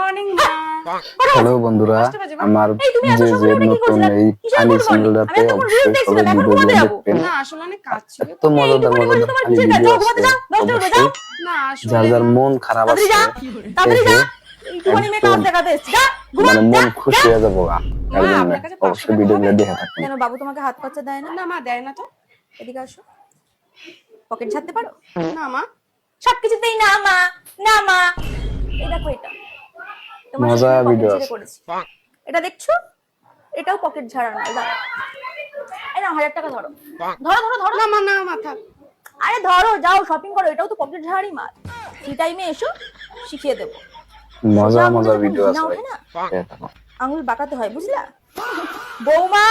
Morning মা। Hello বন্ধুরা, আমার যে নতুন এই ফানি চ্যানেলটাতে অবশ্যই সবাই ভিডিওগুলো দেখবেন। না আসলে অনেক কাজ ছিল। এত মজাদার ফানি ভিডিও আছে, অবশ্যই না আসলে যার যার মন খারাপ আছে দেখে মানে মন খুশি হয়ে যাবো। এর জন্য অবশ্যই ভিডিওগুলো দেখে থাকবেন। কেন বাবু তোমাকে হাত খরচা দেয় না? না মা দেয় না তো। এদিকে আসো, পকেট ঝাড়তে পারো? না মা। সবকিছুতেই না মা, না মা। এই দেখো এটা তোমার মজা সাথে ভিডিও পকেট ঝেড়ে আছে। করেছি। এটা দেখছো? এটাও পকেট ঝাড়া না। দাও, এই নাও 1000 টাকা ধরো। ধরো ধরো ধরো। না মা না মা থাক। আরে ধরো, যাও শপিং করো। এটাও তো পকেট ঝাড়ারই মাল। ফ্রি টাইমে এসো, শিখিয়ে দেবো। মজা সোজা মজা আঙুলে ভিডিও যখন আছে ঘৃণা ভাই। ওঠে না, দেখে থাকো। আঙুল বাঁকাতে হয়, বুঝলা? বৌমা,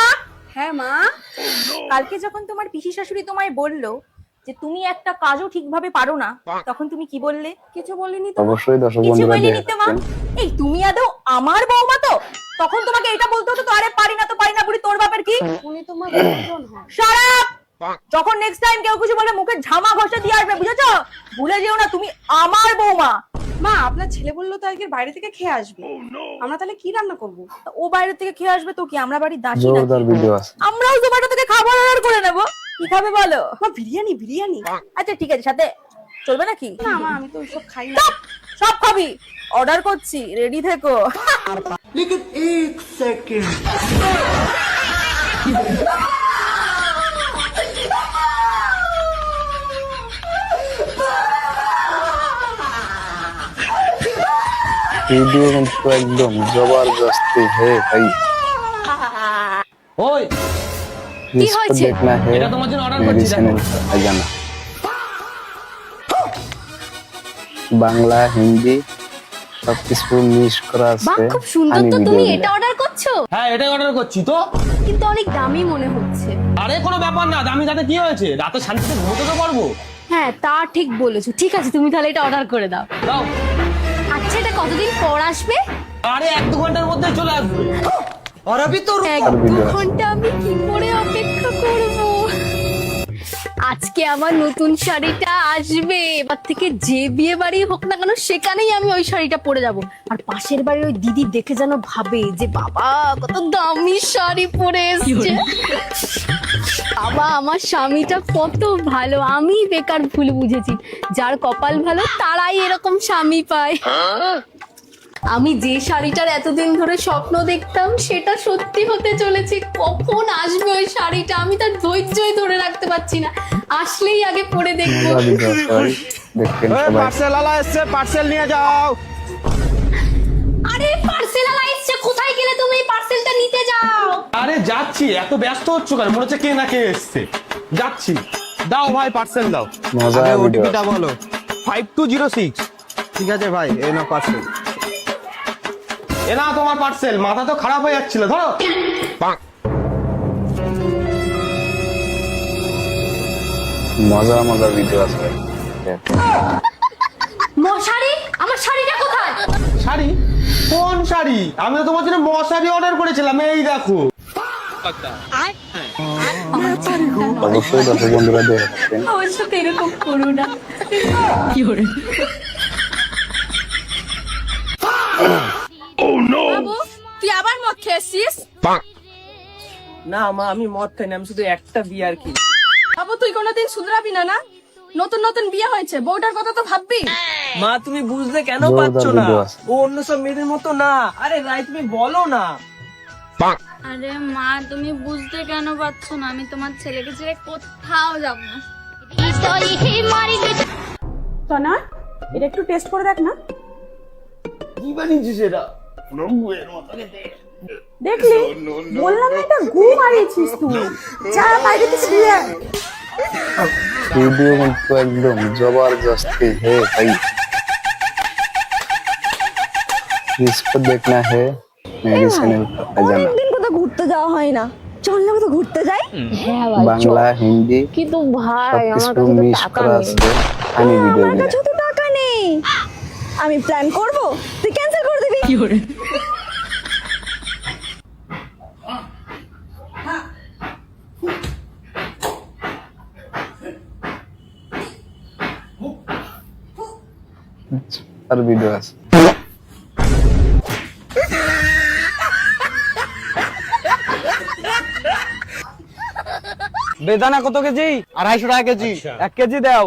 হ্যাঁ মা। কালকে যখন তোমার পিসি শাশুড়ি তোমায় বললো যে তুমি একটা কাজও ঠিকভাবে পারো না, তখন তুমি কি বললে? কিছু বলিনি তো। অবশ্যই দর্শক কিছু বন্ধুরা বলিনি দেখে তো মা। থাকবেন। এই তুমি আদৌ আমার বৌমা তো? তখন তোমাকে এটা বলতে হতো তো, আরে পারি না তো পারি না, বুড়ি তোর বাপের কি? উনি তোমার দুজন হন। Shut up! যখন নেক্সট টাইম কেউ কিছু বলে মুখে ঝামা ঘষে দিয়ে আসবে, বুঝেছো? ভুলে যেও না তুমি আমার বৌমা। মা আপনার ছেলে বললো তো আজকে বাইরে থেকে খেয়ে আসবে। আমরা তাহলে কি রান্না করব? ও বাইরে থেকে খেয়ে আসবে তো কি আমরা বাড়ির দাসী জোরদার নাকি? ভিডিও আছে। আমরাও জোম্যাটো থেকে খাবার অর্ডার করে নেব। কি খাবে বলো? মা বিরিয়ানি বিরিয়ানি। আচ্ছা ঠিক আছে, সাথে চলবে নাকি? না মা আমি তো ওইসব খাই না। সব খাবি, অর্ডার করছি, রেডি থেকো। लेकिन एक सेकंड ভিডিও কিন্তু একদম জবরদস্ত হে ভাই। ওই जिसको देखना है এটা তোমার জন্য অর্ডার मेरे করছি चैनल দেখো। पर आ जाना। বাংলা হিন্দি সবকিছু মিক্স করা আছে। বাহ, খুব সুন্দর ফানি তো। ভিডিও তুমি গুলো। এটা অর্ডার করছো? হ্যাঁ এটাই অর্ডার করছি তো। কিন্তু অনেক দামি মনে হচ্ছে। আরে কোনো ব্যাপার না, দামি তাতে কি হয়েছে, রাতে শান্তিতে ঘুমোতে তো পারবো। হ্যাঁ তা ঠিক বলেছো। ঠিক আছে তুমি তাহলে এটা অর্ডার করে দাও। দাও। আচ্ছা এটা কতদিন পর আসবে? আরে 1-2 ঘন্টার মধ্যে চলে আসবে। और अभी तो এক আর দু ভিডিও আছে। ঘন্টা আমি কি করে অপেক্ষা করব? আজকে আমার নতুন শাড়িটা আসবে। এবার থেকে যে বিয়ে বাড়ি হোক না কেন সেখানেই আমি ওই শাড়িটা পরে যাব। আর পাশের বাড়ির ওই দিদি দেখে যেন ভাবে যে বাবা কত দামি শাড়ি পরে এসেছে। বাবা আমার স্বামীটা কত ভালো, আমি বেকার ভুল বুঝেছি। যার কপাল ভালো তারাই এরকম স্বামী পায়। আমি যে শাড়িটার এতদিন ধরে স্বপ্ন দেখতাম সেটা সত্যি হতে চলেছে। কখন আসবে ওই শাড়িটা আমি তার ধৈর্যই ধরে রাখতে পারছি না। আসলেই আগে পরে দেখবো। মজা ভিডিও আছে ভাই, দেখবেন সবাই। पार्सल वाला इससे पार्सल নিয়ে যাও। আরে পার্সেল আলা এসছে, কোথায় গেলে তুমি? পার্সেলটা নিতে যাও। আরে যাচ্ছি, এত ব্যস্ত হচ্ছ কেন? মনে হচ্ছে কে না কে এসছে। যাচ্ছি। দাও ভাই পার্সেল দাও। মজা আগে ভিডিও ওটিপিটা বলো। 5206। ঠিক আছে ভাই, এই নাও পার্সেল। এ না তোমার পার্সেল, মাথা তো খারাপ হয়ে যাচ্ছিল, ধরো। মজা মজা ভিডিও আছে ভাই। দেখেন। মশারি, আমার শাড়িটা কোথায়? শাড়ি? কোন শাড়ি? আমি তো তোমার জন্য মশারি অর্ডার করেছিলাম, এই দেখো। অবশ্যই দর্শক বন্ধুরা দেখে থাকবেন। আমার সাথে এরকম করো না। কি করে? বাবু, তুই আবার মদ খেয়েছিস? না মা আমি মদ খাই না, আমি শুধু একটা বিয়ার খেয়ে। বাবু তুই কোনোদিন শুধরাবি না? না নতুন নতুন বিয়ে হয়েছে, বউটার কথা তো ভাববি। মা তুমি বুঝতে কেন জোরদার পারছো না? ভিডিও আছে। ও অন্য সব মেয়েদের মতো না। আরে রাই তুমি বলো না। আরে মা তুমি বুঝতে কেন পারছো না? আমি তোমার ছেলেকে ছেড়ে কোথাও যাব না। সোনা এটা একটু টেস্ট করে দেখ না। কি বানিয়েছিস সেটা? দেখলি বললাম না, এটা গু মারিয়েছিস তুই। যা বাইরে তো ছিঁড়ে আয়। ভিডিও কিন্তু একদম জবরদস্ত হে ভাই। जिसको देखना है मेरे चैनल पर आ जाना। অনেকদিন কোথাও ঘুরতে যাওয়া হয় না, চল না কোথাও ঘুরতে যাই। বাংলা হিন্দি কিন্তু ভাই আমার সবকিছু কাছে তো মিক্স টাকা করা নেই। আছে ফানি ভিডিও আমার গুলো। কাছে তো টাকা নেই, আমি প্ল্যান করব, তুই ক্যান্সেল করে দিবি। কি করে? আর ভিডিও আছে। বেদানা কত কেজি? 250 টাকা কেজি। 1 কেজি দাও।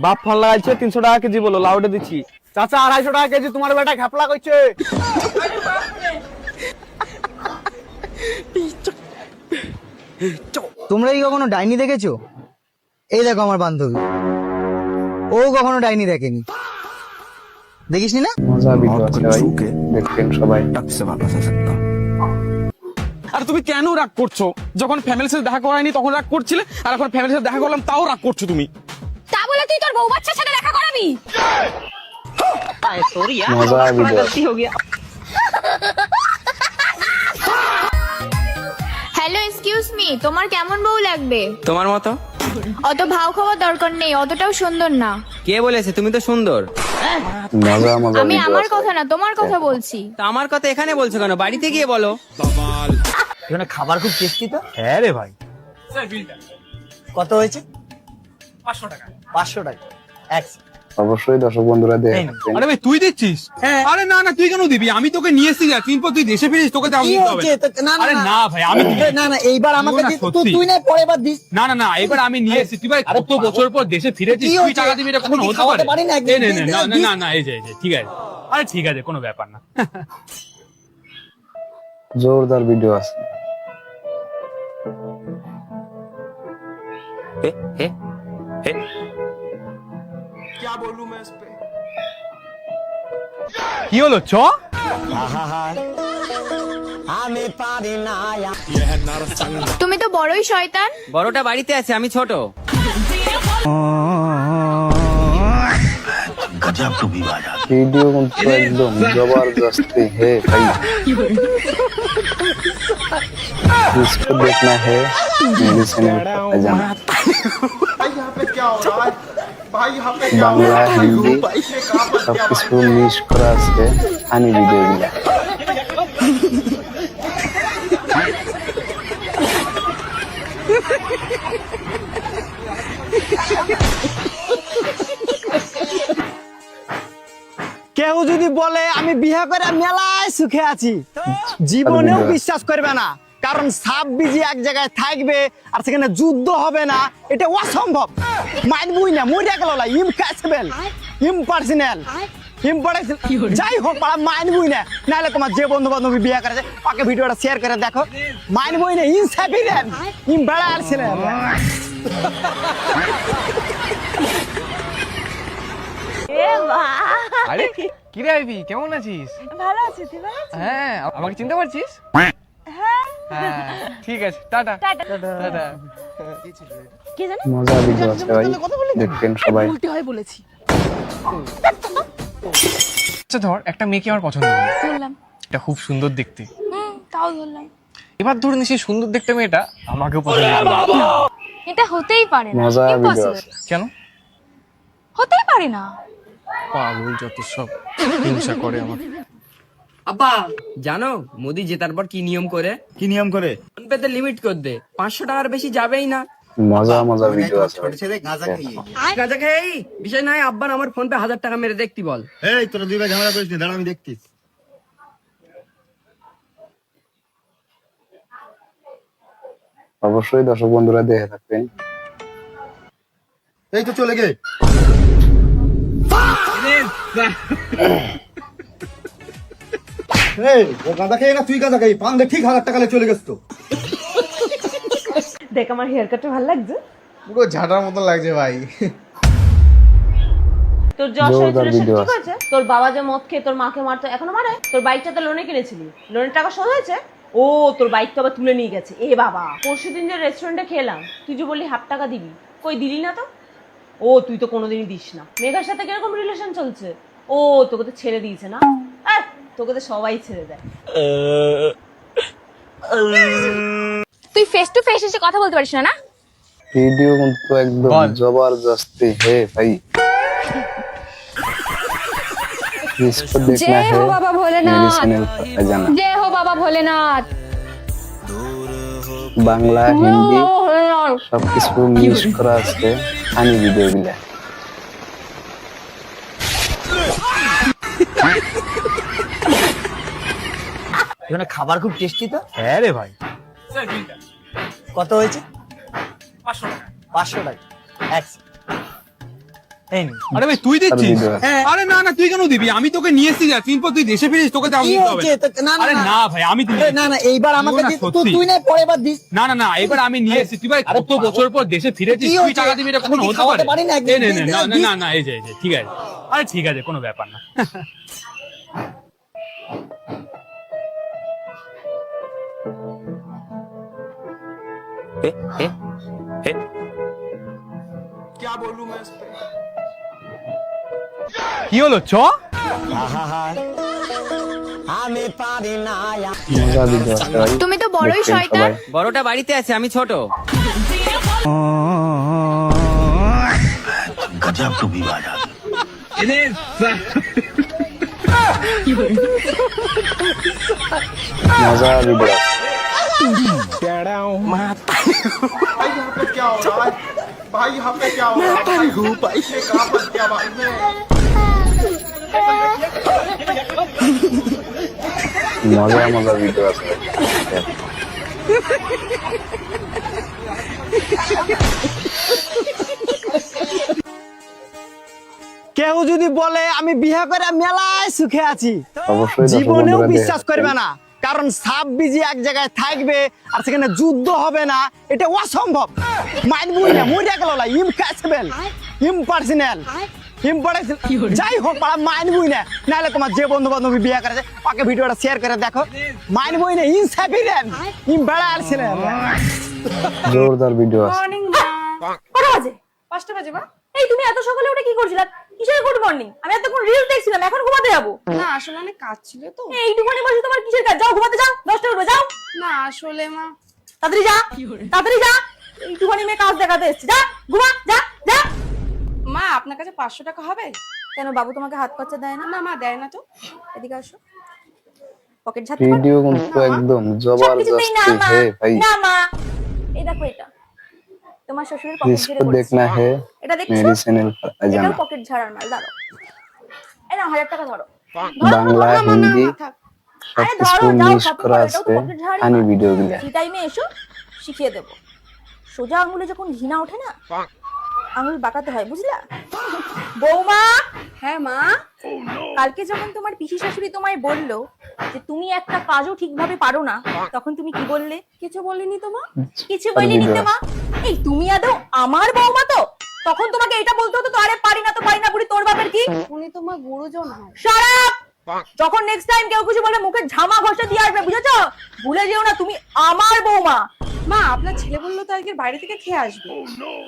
বাপ ফোন লাগাইছে 300 টাকা কেজি বলো, লাউডে দিচ্ছি। চাচা 250 টাকা কেজি, তোমার বেটা ঘাপলা কইছে। তোমরা কি কখনো ডাইনি দেখেছো? এই দেখো আমার বান্ধবী, ও কখনো ডাইনি দেখেনি, দেখিসনি না? মজা ভিডিও আছে ভাই, দেখবেন সবাই। আর তুমি কেন রাগ করছো? যখন ফ্যামিলির সাথে দেখা করায়নি তখন রাগ করছিলে, আর এখন ফ্যামিলির সাথে দেখা করলাম তাও রাগ করছো তুমি। তা বলে তুই তোর বউ বাচ্চার সাথে দেখা করাবি? মজা ভিডিও। হ্যালো এক্সকিউজ মি, তোমার কেমন বউ লাগবে? তোমার মতো। অত ভাও খাওয়ার দরকার নেই, অতটাও সুন্দর না। কে বলেছে তুমি তো সুন্দর? মজা মজা আমি ভিডিও আমার আছে। কথা না, তোমার কথা বলছি। তা আমার কথা এখানে বলছো কেন? বাড়িতে গিয়ে বলো। এখানে খাবার খুব টেস্টি তো। হ্যাঁ রে ভাই। কত হয়েছে? 500 টাকা। অবশ্যই দর্শক বন্ধুরা দেখে থাকবেন। আরে ভাই তুই দিচ্ছিস? আরে না না, তুই কেন দিবি? আমি তোকে নিয়ে এসেছি, একদিন পর তুই দেশে ফিরিস, তোকে দাম দিতে হবে। আরে না ভাই, আমি না এইবার আমাকে না, সত্যি। তুই না পরে এবার দিস। না না না, এবার আমি নিয়ে এসেছি। তুই ভাই কত বছর পর দেশে ফিরেছিস, কি তুই হয়েছে? টাকা দিবি, এটা আমি কখনো কি হতে খাওয়াতে পারে? পারি না? এই নে, নে, না না না না, এই যে ঠিক আছে। আরে ঠিক আছে, কোনো ব্যাপার না। জোরদার ভিডিও আছে। কি হলো চ? তুমি তো বড়ই শয়তান। বড়টা বাড়িতে আছে, আমি ছোট। ভিডিও কিন্তু একদম जबरदस्त है भाई। जिसको देखना है मेरे चैनल पर जाना। বাংলা হিন্দি সবকিছু মিক্স করা আছে ফানি ভিডিওগুলো। কেউ যদি বলে আমি বিয়ে করে মেলায় সুখে আছি, জীবনেও বিশ্বাস করবে না। কারণ সাপ বিজি এক জায়গায় থাকবে আর সেখানে যুদ্ধ হবে না, এটা অসম্ভব। মানবই না, মরে গেল না, ইম্পসিবল, ইম্পার্সোনাল, যাই হোক মানবই না। নাহলে তোমার যে বন্ধু বান্ধবী বিয়ে করেছে ওকে ভিডিওটা শেয়ার করে দেখো, মানবই না, ইনসাফিরেন, ইম্বারাসিলেন। আরে কি রে আইবি, কেমন আছিস? ভালো আছি, তুই ভালো আছিস? হ্যাঁ, আমাকে চিনতে পারছিস? হ্যাঁ, ঠিক আছে, টাটা। টাটা। কে জানে? মজা ভিডিও আছে ভাই, দেখবেন সবাই। বলতে হয় বলেছি। আচ্ছা ধর, একটা মেয়েকে আমার পছন্দ হলো, বললাম। এটা খুব সুন্দর দেখতে। তাও ধরলাম। এবার ধরে নি সেই সুন্দর দেখতে মেয়েটা আমাকেও পছন্দ করলো। এটা হতেই পারে না, মজা ভিডিও ইম্পসিবল। আছে। কেন? হতেই পারে না। পাগল যত সব হিংসা করে আমার। আব্বা জানো মোদি জেতার পর কি নিয়ম করে? কি নিয়ম করে? ফোন পেতে লিমিট করে দে, 500 টাকার বেশি যাবেই না। মজা মজা ভিডিও আছে ভাই। গাঁজা খেয়ে বিষয় নাই, আব্বার আমার ফোন পে 1000 টাকা মেরে দেখতি বল। এই তোরা দুই ভাই ঝামেলা করিস না, দাঁড়া আমি দেখতিস। অবশ্যই দর্শক বন্ধুরা দেখে থাকবেন। এই তো চলে গে। এই ও গাঁদা খেয়ে না, তুই গাঁদা খেয়ে পান দে, ঠিক 1000 টাকা চলে গেছ তো। দেখ আমার হেয়ার কাটটা ভালো লাগছে। পুরো ঝাঁটার মতো লাগছে ভাই। তোর যশ জোরদার হয়েছিল ভিডিও ঠিক আছে। আছে? তোর বাবা যে মদ খেয়ে তোর মাকে মারতো, এখনো মারে? তোর বাইকটা তো লোনে কিনেছিলি, লোনের টাকা শোধ হয়েছে? ও তোর বাইক তো আবার তুলে নিয়ে গেছে। এ বাবা, পরশুদিন যে রেস্টুরেন্টে খেলাম, তুই যে বললি 1/2 টাকা দিবি, কই দিলি না তো? ও তুই তো কোনোদিনই দিস না। মেঘার সাথে কিরকম রিলেশন চলছে? ও তোকে তো ছেড়ে দিয়েছে না? তোকে তো সবাই ছেড়ে দেয়। তুই ফেস টু ফেস এসে কথা বলতে পারিস না? ভিডিও কিন্তু একদম जबरदस्त है भाई। जिसको देखना है बाबा मेरे भोलेनाथ, चैनल पर जाना। जय हो बाबा भोलेनाथ। বাংলা হিন্দি সবকিছু মিক্স করা আছে ফানি ভিডিওগুলো। এখানে খাবার খুব টেস্টি তো। হ্যাঁ রে ভাই, কত হয়েছে? 500 টাকা। 500 টাকা। এক second। এই নিন। আরে ভাই তুই দিচ্ছিস? হ্যাঁ। আরে না না, তুই কেন দিবি? আমি তোকে নিয়ে এসেছি যা, চিনপো তুই দেশে ফিরিস, তোকে দাম কি দিতে হবে হয়েছে? না। না আরে না না ভাই, আমি দিই। না না, এইবার আমাকে না, দিস। সত্যি। তুই না পরে এবার দিস। না না না, এবার আমি নিয়ে এসেছি। তুই ভাই কত বছর পর দেশে ফিরেছিস, কি তুই হয়েছে? টাকা দিবি, এটা আমি কখনো কি হতে খাওয়াতে পারে? পারি না? এই নে, নে, না দিস। না না, এই যে ঠিক আছে। আরে ঠিক আছে, কোনো ব্যাপার না। কি হলো চ? আমি পারি না। মজা ভিডিও আছে ভাই, তুমি তো বড়ই দেখবেন শয়তান। সবাই। বড়টা বাড়িতে আছে, আমি ছোট। মজা ভিডিও আছে। মজা মজা ভিডিও আছে ভাই। কেউ যদি বলে আমি বিয়ে করে মেলায় সুখে আছি, অবশ্যই দর্শক জীবনেও বন্ধুরা বিশ্বাস দেখেন। করবে না। কারণ সাপ বিজি এক জায়গায় থাকবে আর সেখানে যুদ্ধ হবে না, এটা অসম্ভব। মানবই না, মরে গেল না, ইম্পসিবল, ইম্পার্সোনাল, যাই হোক পাড়া মানবই না। নাহলে তোমার যে বন্ধু বান্ধবী বিয়ে করেছে ওকে ভিডিওটা শেয়ার করে দেখো। মানবই না, ইনসাফিরেন, ইম্বারাসিলেন। জোরদার ভিডিও আছে। মর্নিং মা। কটা বাজে? 5টা বাজে মা। এই তুমি এত সকালে উঠে কি করছিলা? কিসের গুড মর্নিং? আমি এতক্ষণ রিলস দেখছিলাম, এখন ঘুমাতে যাবো। না আসলে অনেক কাজ ছিল তো। এইটুকুনি বসে তোমার কিসের কাজ? যাও ঘুমাতে যাও, 10টা উঠবে যাও। না আসলে মা, তাড়াতাড়ি যা, তাড়াতাড়ি যা। এইটুকুনি মেয়ে কাজ দেখাতে এসছি, যা ঘুমা, যা যা। মা আপনার কাছে 500 টাকা হবে? কেন বাবু তোমাকে হাত খরচা দেয় না? না মা দেয় না তো। এদিকে আসো, পকেট ঝাড়তে পারো? ভিডিও কিন্তু একদম সবকিছুতেই না জবরদস্তি মা, হে ভাই। না মা। এই দেখো এটা তোমার শ্বশুরের পকেট ঝেড়ে इसको করেছে। देखना है এটা দেখছো? मेरे चैनल पर आ এটাও जाना। পকেট ঝাড়ার মাল। দাঁড়াও, এই নাও 1000 টাকা ধরো। বাংলা হিন্দি আরে সবকিছু ধরো, যাও, মিক্স সব করা করো, এটাও আছে তো পকেট ঝাড়ারই ফানি মাল। ভিডিও গুলা। এই টাইমে এসো, শিখিয়ে দেবো। সোজা আঙুলে যখন ঘৃণা ওঠে না, আঙুল বাঁকাতে হয়, বুঝলা? বৌমা। হ্যাঁ মা। কালকে যখন তোমার পিসি শাশুড়ি তোমায় বললো যে তুমি একটা কাজও ঠিকভাবে পারো না, তখন তুমি কি বললে? কিছু বলিনি তো মা। কিছু বলিনি তো মা। এই তুমি আদৌ আমার বৌমা তো? তখন তোমাকে এটা বলতে হতো তো, আরে পারি না তো পারি না, বুড়ি তোর বাপের কি? উনি তো মা গুরুজন হয়। শারাপ! যখন নেক্সট টাইম কেউ কিছু বলে মুখে ঝামা ঘষে দিয়ে আসবে, বুঝেছো? ভুলে যেও না তুমি আমার বৌমা। মা আপনার ছেলে বললো তো আজকে বাইরে থেকে খেয়ে আসবে।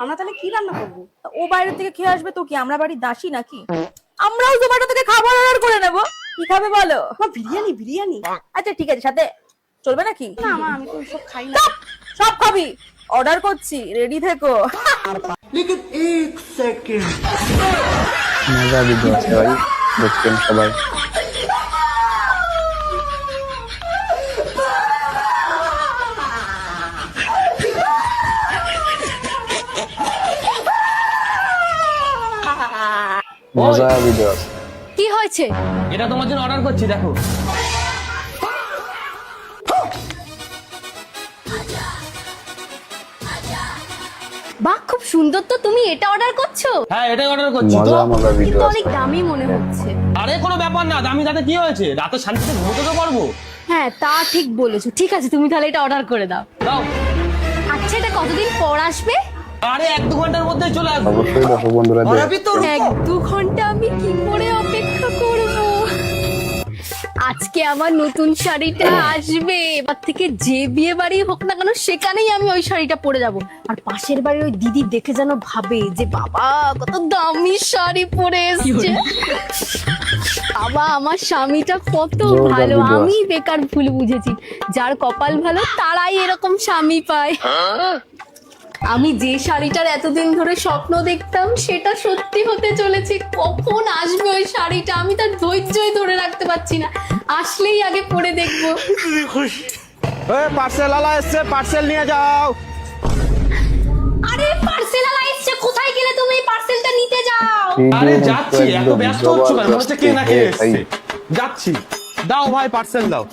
আমরা তাহলে কি রান্না করবো? তা ও বাইরে থেকে খেয়ে আসবে তো কি আমরা বাড়ির দাসী নাকি? আমরাও জোম্যাটো থেকে খাবার অর্ডার করে নেব। কি খাবে বলো? মা বিরিয়ানি বিরিয়ানি। আচ্ছা ঠিক আছে, সাথে চলবে নাকি? না মা আমি তো সব খাই না। চুপ! সব খাবি? অর্ডার করছি, রেডি থেকো। মজা ভিডিও আছে ভাই, দেখবেন সবাই। মজা ভিডিও আছে। কি হয়েছে? এটা তোমার জন্য অর্ডার করছি, দেখো। বাহ, খুব সুন্দর তো। তুমি এটা অর্ডার করছো? হ্যাঁ এটাই অর্ডার করছি তো। মজা মজা ভিডিও কিন্তু আছে অনেক দামি মনে হচ্ছে। আরে কোনো ব্যাপার না, দামি তাতে কি হয়েছে? রাতে শান্তিতে ঘুমোতে তো পারবো। হ্যাঁ তা ঠিক বলেছো। ঠিক আছে তুমি তাহলে এটা অর্ডার করে দাও। দাও। আচ্ছা এটা কতদিন পর আসবে? আরে 1-2 ঘন্টার মধ্যে চলে আসবে। অবশ্যই দর্শক বন্ধুরা দেখেন। 1-2 ঘন্টা আমি কি করে অপেক্ষা করব? আজকে আমার নতুন শাড়িটা আসবে। এবার থেকে যে বিয়ে বাড়ি হোক না কেন সেখানেই আমি ওই শাড়িটা পরে যাব। আর পাশের বাড়ির ওই দিদি দেখে যেন ভাবে যে বাবা কত দামি শাড়ি পরে এসেছে। বাবা আমার স্বামীটা কত জোরদার ভালো। ভিডিও আমি বেকার ভুল বুঝেছি। যার কপাল ভালো তারাই এরকম স্বামী পায়। আমি যে শাড়িটার এতদিন ধরে স্বপ্ন দেখতাম সেটা সত্যি হতে চলেছে। কখন আসবে ওই শাড়িটা আমি তার ধৈর্যই ধরে রাখতে পারছি না। আসলেই আগে পরে দেখবো। পার্সেল আলা এসছে, পার্সেল নিয়ে যাও। আরে পার্সেল আলা এসছে, কোথায় গেলে তুমি? পার্সেলটা নিতে যাও। আরে ভিডিও যাচ্ছি, এত একদম ব্যস্ত হচ্ছ কেন? মনে হচ্ছে কে না জবরদস্তি খেয়ে হে ভাই। এসছে। যাচ্ছি, দাও ভাই পার্সেল দাও।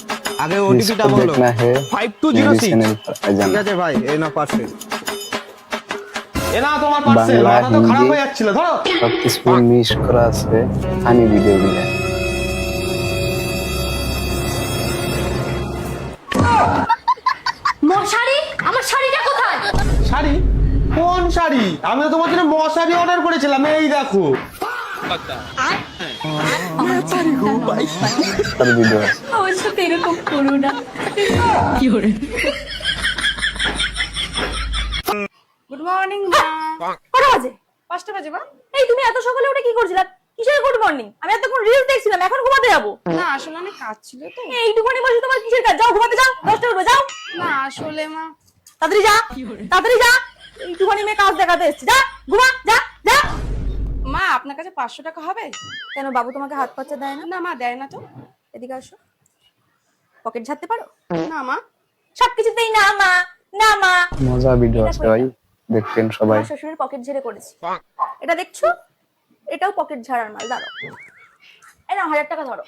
আগে जिसको ওটিপিটা বলো देखना है 5206 मेरे चैनल पर आ ঠিক जाना। আছে ভাই এই না পার্সেল এ না তোমার পার্সেল বাংলা, মাথা তো খারাপ হিন্দি। হয়ে যাচ্ছিল ধরো সবকিছু মিস করা আছে ফানি ভিডিও গুলা। মশারি, আমার শাড়িটা কোথায়? শাড়ি কোন শাড়ি আমি তো তোমার জন্য মশারি অর্ডার করেছিলাম এই দেখো তার ভিডিও আছে। আমার সাথে এরকম করো না। কি করে? গুড মর্নিং মা। কটা বাজে? 5টা বাজে মা। এই তুমি এত সকালে উঠে কি করছিলা? কিসের গুড মর্নিং? আমি এতক্ষণ রিলস দেখছিলাম, এখন ঘুমাতে যাবো। না আসলে অনেক কাজ ছিল তো। এইটুকুনি বসে তোমার কিসের কাজ? যাও ঘুমাতে যাও, 10টা উঠবে যাও। না আসলে মা তাড়াতাড়ি যা, তাড়াতাড়ি যা। এইটুকুনি মেয়ে কাজ দেখাতে এসেছি, যা ঘুমা, যা যা। মা আপনার কাছে 500 টাকা হবে? কেন বাবু তোমাকে হাত খরচা দেয় না? না মা দেয় না তো। এদিকে আসো, পকেট ঝাড়তে পারো? না মা। সবকিছুতেই না মা, না মা। মজা ভিডিও আছে ভাই, দেখতেন সবাই। আমার শ্বশুরের পকেট ঝেড়ে করেছি। এটা দেখছো? এটাও পকেট ঝাড়ার মাল। দাঁড়ো, এই নাও 1000 টাকা ধরো।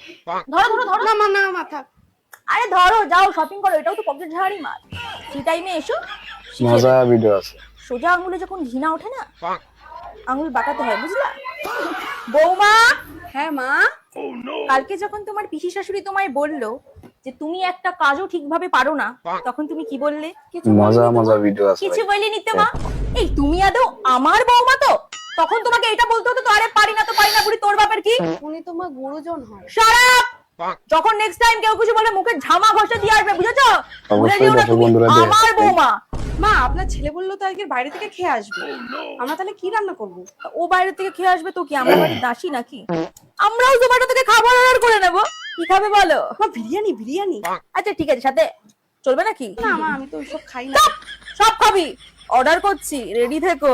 ধরো ধরো ধরো। না মা না মা থাক। আরে ধরো, যাও শপিং করো, এটাও তো পকেট ঝাড়ারই মাল। ফ্রি টাইমে এসো, শিখিয়ে মজা দেবো। ভিডিও আছে। সোজা আঙুলে যখন ঘৃণা ওঠে না, আঙুল বাঁকাতে হয়, বুঝলা? বৌমা। হ্যাঁ মা। কালকে যখন তোমার পিসি শাশুড়ি তোমায় বললো যে তুমি একটা কাজও ঠিকভাবে পারো না, তখন তুমি কি বললে? কিছু মজা বলনি তো মজা মা? ভিডিও আছে কিছু ভাই। বললি নিতে মা? এই তুমি আদৌ আমার বৌমা তো? তখন তোমাকে এটা বলতে হতো তো, আরে পারি না তো পারি না, বুড়ি তোর বাপের কি? উনি তো মা গুরুজন হয়। শারাপ! যখন নেক্সট টাইম কেউ কিছু বলে মুখে ঝামা ঘষে দিয়ে আসবে, বুঝেছো? ভুলে অবশ্যই যেও না দর্শক তুমি বন্ধুরা আমার দেখবেন। বৌমা। মা আপনার ছেলে বললো তো আজকে বাইরে থেকে খেয়ে আসবে। আমরা তাহলে কি রান্না করব? ও বাইরে থেকে খেয়ে আসবে তো কি আমরা বাড়ির দাসী নাকি? আমরাও জোম্যাটো থেকে খাবার অর্ডার করে নেব। কি খাবে বলো? মা বিরিয়ানি বিরিয়ানি। আচ্ছা ঠিক আছে, সাথে চলবে নাকি? না মা আমি তো ওইসব খাই না। সব খাবি, অর্ডার করছি, রেডি থেকো।